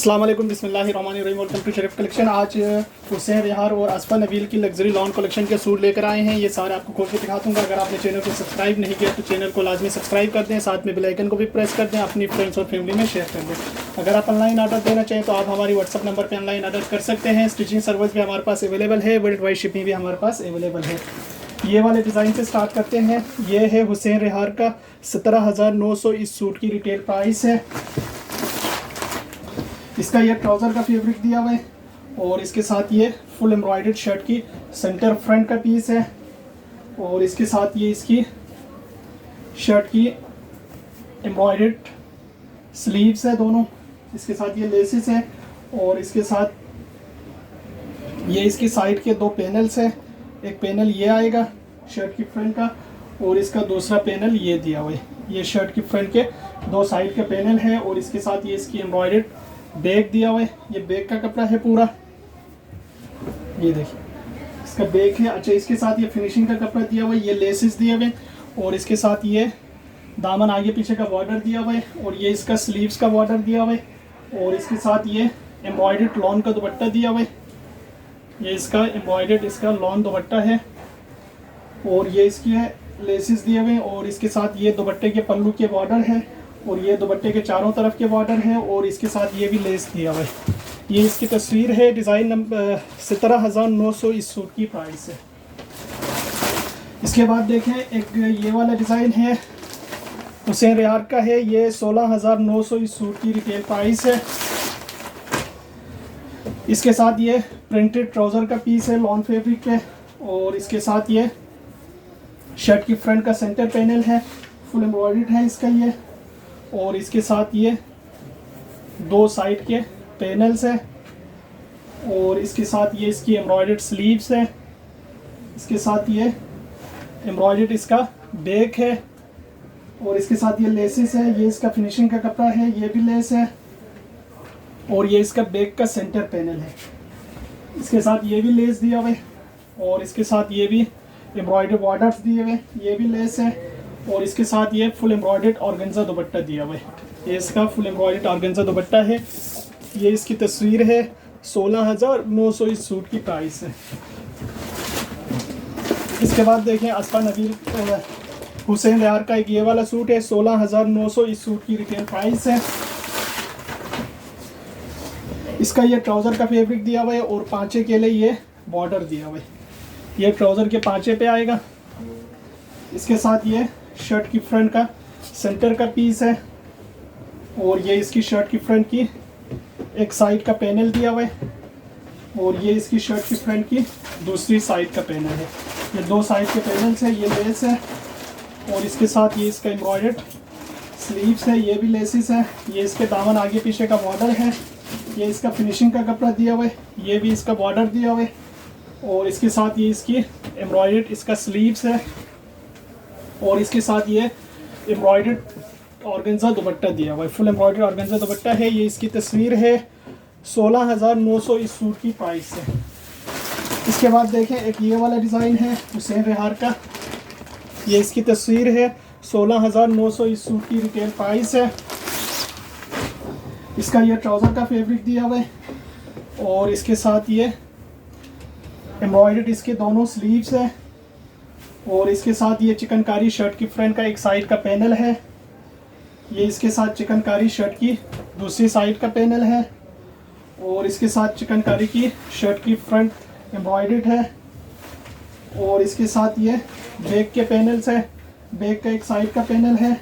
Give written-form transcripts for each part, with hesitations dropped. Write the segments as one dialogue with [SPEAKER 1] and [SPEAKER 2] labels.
[SPEAKER 1] अस्सलाम वालेकुम, बिस्मिल्लाहिर्रहमानिर्रहीम। Welcome to Sharif collection. आज हुसैन रिहार और आसफा नबील की लग्जरी लॉन कलेक्शन के सूट लेकर आए हैं। ये सारे आपको खोल के दिखा दूँगा। अगर आपने चैनल को सब्सक्राइब नहीं किया तो चैनल को लाजमी सब्सक्राइब कर दें, साथ में बेल आइकन को भी प्रेस कर दें, अपनी फ्रेंड्स और फैमिली में शेयर कर दें। अगर आप ऑनलाइन ऑर्डर देना चाहें तो आप हमारी व्हाट्सअप नंबर पर ऑनलाइन ऑर्डर कर सकते हैं। स्टिचिंग सर्विस भी हमारे पास अवेलेबल है, वर्ल्ड वाइड शिपिंग भी हमारे पास अवेलेबल है। ये वाले डिज़ाइन से स्टार्ट करते हैं। ये है हुसैन रिहार का 17,900 इस सूट की रिटेल प्राइस है। इसका ये ट्राउज़र का फैब्रिक दिया हुआ है और इसके साथ ये फुल एम्ब्रॉयडर्ड शर्ट की सेंटर फ्रंट का पीस है और इसके साथ ये इसकी शर्ट की एम्ब्रॉयडर्ड स्लीव्स है दोनों। इसके साथ ये लेसेस है और इसके साथ ये इसकी साइड के दो पैनल्स है। एक पैनल ये आएगा शर्ट की फ्रंट का और इसका दूसरा पैनल ये दिया हुआ है। ये शर्ट की फ्रंट के दो साइड के पैनल है और इसके साथ ये इसकी एम्ब्रॉयडर्ड बैग दिया हुआ है। ये बैग का कपड़ा है पूरा, ये देखिए इसका बैग है। अच्छा, इसके साथ ये फिनिशिंग का कपड़ा दिया हुआ है, ये लेसेस दिए हुए और इसके साथ ये दामन आगे पीछे का बॉर्डर दिया हुआ है और ये इसका स्लीव्स का बॉर्डर दिया हुआ है और इसके साथ ये एम्ब्रॉयडर्ड लॉन का दुपट्टा दिया हुआ है। ये इसका एम्ब्रॉयडर्ड इसका लॉन दुपट्टा है और ये इसके लेसेस दिए हुए हैं और इसके साथ ये दुपट्टे के पल्लू के बॉर्डर है और ये दुपट्टे के चारों तरफ के बॉर्डर है और इसके साथ ये भी लेस दिया हुआ है। ये इसकी तस्वीर है। डिज़ाइन नंबर 17,900 इस सूट की प्राइस है। इसके बाद देखें, एक ये वाला डिज़ाइन है हुसैन रिहार का है। ये 16,900 इस सूट की रिटेल प्राइस है। इसके साथ ये प्रिंटेड ट्राउज़र का पीस है लॉन फैब्रिक पे और इसके साथ ये शर्ट की फ्रंट का सेंटर पैनल है, फुल एम्ब्रॉयडर्ड है इसका ये और इसके साथ ये दो साइड के पैनल्स है और इसके साथ ये इसकी एम्ब्रॉयडर्ड स्लीव्स है। इसके साथ ये एम्ब्रॉयडर्ड इसका बैक है और इसके साथ ये लेसेस है। ये इसका फिनिशिंग का कपड़ा है, ये भी लेस है और ये इसका बैक का सेंटर पैनल है। इसके साथ ये भी लेस दिया हुआ है और इसके साथ ये भी एम्ब्रॉयडर्ड बॉर्डर्स दिए हुए, ये भी लेस है और इसके साथ ये फुल एम्ब्रॉयडर्ड ऑर्गेन्जा दुपट्टा दिया हुआ है। ये इसका फुल एम्ब्रॉयडर्ड ऑर्गेन्जा दुपट्टा है। ये इसकी तस्वीर है। 16,900 इस सूट की प्राइस है। इसके बाद देखें, आसफा नबील हुसैन रिहार का एक ये वाला सूट है। 16,900 इस सूट की रिटेल प्राइस है। इसका ये ट्राउज़र का फैब्रिक दिया हुआ है और पांचे के लिए ये बॉर्डर दिया हुआ है। ये ट्राउज़र के पांचे पे आएगा। इसके साथ ये शर्ट की फ्रंट का सेंटर का पीस है और ये इसकी शर्ट की फ्रंट की एक साइड का पैनल दिया हुआ है और ये इसकी शर्ट की फ्रंट की दूसरी साइड का पैनल है। ये दो साइड के पैनल्स है, ये लेस है और इसके साथ ये इसका एम्ब्रॉयडर्ड स्लीव्स है, ये भी लेसेस है। ये इसके दामन आगे पीछे का बॉर्डर है। ये इसका फिनिशिंग का कपड़ा दिया हुआ है, ये भी इसका बॉर्डर दिया हुआ है और इसके साथ ये इसकी एम्ब्रॉयडर्ड इसका स्लीव्स है और इसके साथ ये एम्ब्रॉयडर्ड ऑर्गेन्जा दुपट्टा दिया हुआ है, फुल एम्ब्रॉयडर्ड ऑर्गेन्जा दुपट्टा है। ये इसकी तस्वीर है। 16,900 इस सूट की प्राइस है। इसके बाद देखें, एक ये वाला डिज़ाइन है हुसैन रिहार का। ये इसकी तस्वीर है। 16,900 इस सूट की रिटेल प्राइस है। इसका ये ट्राउज़र का फैब्रिक दिया हुआ है और इसके साथ ये एम्ब्रॉयडर्ड इसके दोनों स्लीव्स है और इसके साथ ये चिकनकारी शर्ट की फ्रंट का एक साइड का पैनल है। ये इसके साथ चिकनकारी शर्ट की दूसरी साइड का पैनल है और इसके साथ चिकनकारी की शर्ट की फ्रंट एम्ब्रॉयडर्ड है और इसके साथ ये बैक के पैनल्स है। बैक का एक साइड का पैनल है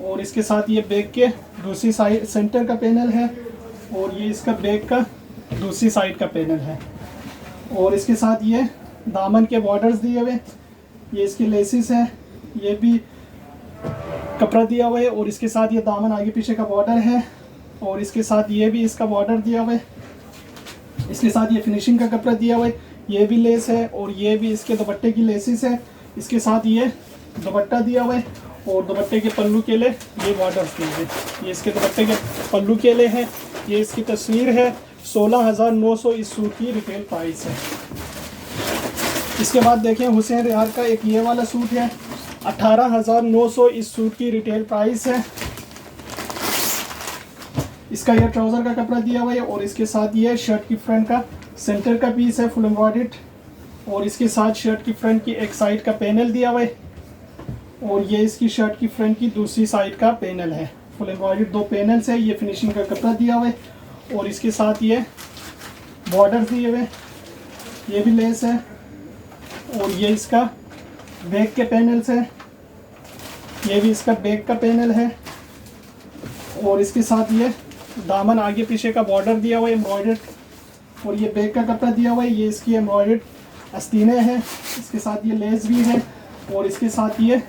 [SPEAKER 1] और इसके साथ ये बैक के दूसरी साइड सेंटर का पैनल है और ये इसका बैक का दूसरी साइड का पैनल है और इसके साथ ये दामन के बॉर्डर्स दिए हुए, ये इसकी लेसिस है, ये भी कपड़ा दिया हुआ है और इसके साथ ये दामन आगे पीछे का बॉर्डर है और इसके साथ ये भी इसका बॉर्डर दिया हुआ है। इसके साथ ये फिनिशिंग का कपड़ा दिया हुआ है, ये भी लेस है और ये भी इसके दुपट्टे की लेसिस है। इसके साथ ये दुपट्टा दिया हुआ है और दुपट्टे के पल्लू के लिए ये बॉर्डर्स दिए हुए, ये इसके दुपट्टे के पल्लू के लिए है। ये इसकी तस्वीर है। 16,900 इस सूट की रिटेल प्राइस है। इसके बाद देखें, हुसैन रिहार का एक ये वाला सूट है। 18,900 इस सूट की रिटेल प्राइस है। इसका ये ट्राउज़र का कपड़ा दिया हुआ है और इसके साथ ये शर्ट की फ्रंट का सेंटर का पीस है फुल एम्ब्रॉयडर्ड, और इसके साथ शर्ट की फ्रंट की एक साइड का पैनल दिया हुआ है और ये इसकी शर्ट की फ्रंट की दूसरी साइड का पैनल है। फुल एम्ब्रॉयडर्ड 2 पैनल्स है। ये फिनिशिंग का कपड़ा दिया हुआ है और इसके साथ ये बॉर्डर दिए हुए, ये भी लेस है, और ये इसका बैक के पैनल्स है, ये भी इसका बैक का पैनल है, और इसके साथ ये दामन आगे पीछे का बॉर्डर दिया हुआ है एम्ब्रॉयडर्ड, और ये बैक का कपड़ा दिया हुआ है। ये इसकी एम्ब्रॉयडर्ड आस्तीनें हैं, इसके साथ ये लेस भी है, और इसके साथ ये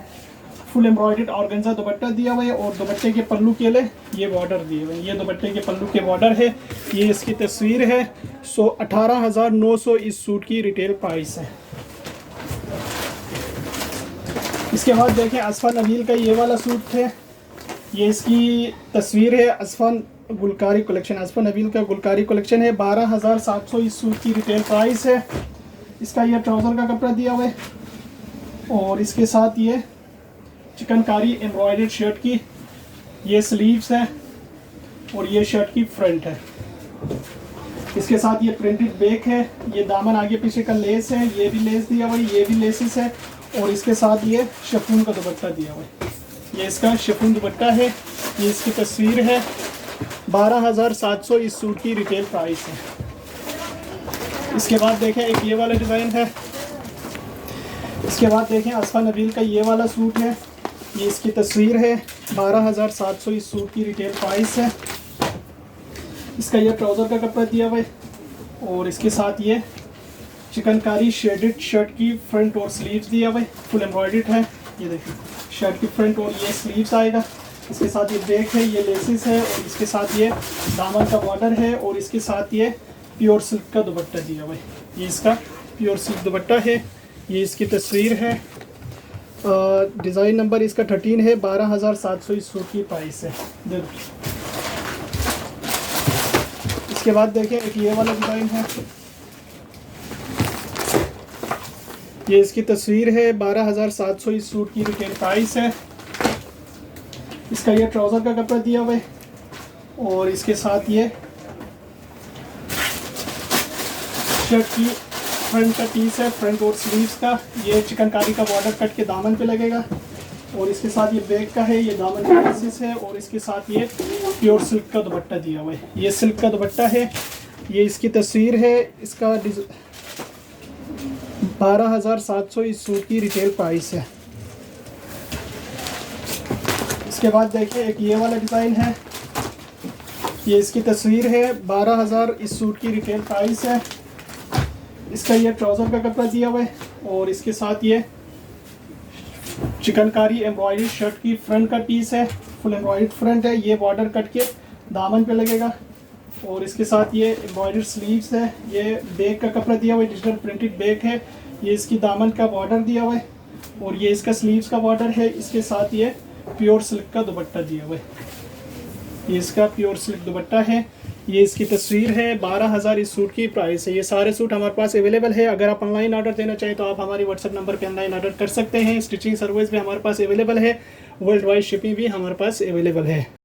[SPEAKER 1] फुल एम्ब्रॉयडर्ड ऑर्गेन्जा दुपट्टा दिया हुआ है, और दुपट्टे के पल्लू के लिए ये बॉर्डर दिए हुए हैं। ये दुपट्टे के पल्लू के बॉर्डर है। ये इसकी तस्वीर है। 18,900 इस सूट की रिटेल प्राइस है। इसके बाद देखें असफा नबील का ये वाला सूट है। ये इसकी तस्वीर है। असफा गुलकारी कलेक्शन, असफा नबील का गुलकारी कलेक्शन है। 12,700 इस सूट की रिटेल प्राइस है। इसका ये ट्राउज़र का कपड़ा दिया हुआ है और इसके साथ ये चिकनकारी एम्ब्रॉयडर्ड शर्ट की ये स्लीव्स है और ये शर्ट की फ्रंट है। इसके साथ ये प्रिंटेड बैक है। ये दामन आगे पीछे का लेस है, ये भी लेस दिया हुआ है, ये भी लेसेस है, और इसके साथ ये शिफॉन का दुपट्टा दिया हुआ है। ये इसका शिफॉन दुपट्टा है। ये इसकी तस्वीर है। 12,700 इस सूट की रिटेल प्राइस है। इसके बाद देखें एक ये वाला डिज़ाइन है। इसके बाद देखें असफा नबील का ये वाला सूट है। ये इसकी तस्वीर है। 12,700 इस सूट की रिटेल प्राइस है। इसका ये ट्राउज़र का कपड़ा दिया हुआ है और इसके साथ ये चिकनकारी शेडेड शर्ट की फ्रंट और स्लीव्स दिया हुआ है। फुल एम्ब्रॉयडर्ड है। ये देखिए शर्ट की फ्रंट और ये स्लीव्स आएगा। इसके साथ ये बैक है, ये लेसिस है, और इसके साथ ये दामन का बॉर्डर है, और इसके साथ ये प्योर सिल्क का दुपट्टा दिया हुआ है। ये इसका प्योर सिल्क दुपट्टा है। ये इसकी तस्वीर है। डिज़ाइन नंबर इसका 13 है। 12,700 इस सूट की प्राइस है। इसके बाद देखें एक ये वाला डिज़ाइन है। ये इसकी तस्वीर है। 12,700 इस सूट की रिटेल प्राइस है। इसका ये ट्राउज़र का कपड़ा दिया हुआ है और इसके साथ ये शर्ट की फ्रंट का पीस है, फ्रंट और स्लीव्स का। ये चिकनकारी का बॉर्डर कट के दामन पे लगेगा, और इसके साथ ये बैक का है, ये दामन का पीसेस है, और इसके साथ ये प्योर सिल्क का दुपट्टा दिया हुआ है। ये सिल्क का दुपट्टा है। ये इसकी तस्वीर है। इसका 12,700 इस सूट की रिटेल प्राइस है। इसके बाद देखिए एक ये वाला डिज़ाइन है। ये इसकी तस्वीर है। 12,000 इस सूट की रिटेल प्राइस है। इसका ये ट्राउज़र का कपड़ा दिया हुआ है और इसके साथ ये चिकनकारी एम्ब्रॉयडर्ड शर्ट की फ्रंट का पीस है। फुल एम्ब्रॉयडर्ड फ्रंट है। ये बॉर्डर कट के दामन पे लगेगा, और इसके साथ ये एम्ब्रॉयडर्ड स्लीव्स है। ये बैक का कपड़ा दिया हुआ है, डिजिटल प्रिंटेड बैक है। ये इसकी दामन का बॉर्डर दिया हुआ है, और ये इसका स्लीव्स का बॉर्डर है। इसके साथ ये प्योर सिल्क का दुपट्टा दिया हुआ है। ये इसका प्योर सिल्क दुपट्टा है। ये इसकी तस्वीर है। 12,000 इस सूट की प्राइस है। ये सारे सूट हमारे पास अवेलेबल है। अगर आप ऑनलाइन ऑर्डर देना चाहें तो आप हमारे व्हाट्सएप नंबर पे ऑनलाइन ऑर्डर कर सकते हैं। स्टिचिंग सर्विस भी हमारे पास अवेलेबल है। वर्ल्ड वाइड शिपिंग भी हमारे पास अवेलेबल है।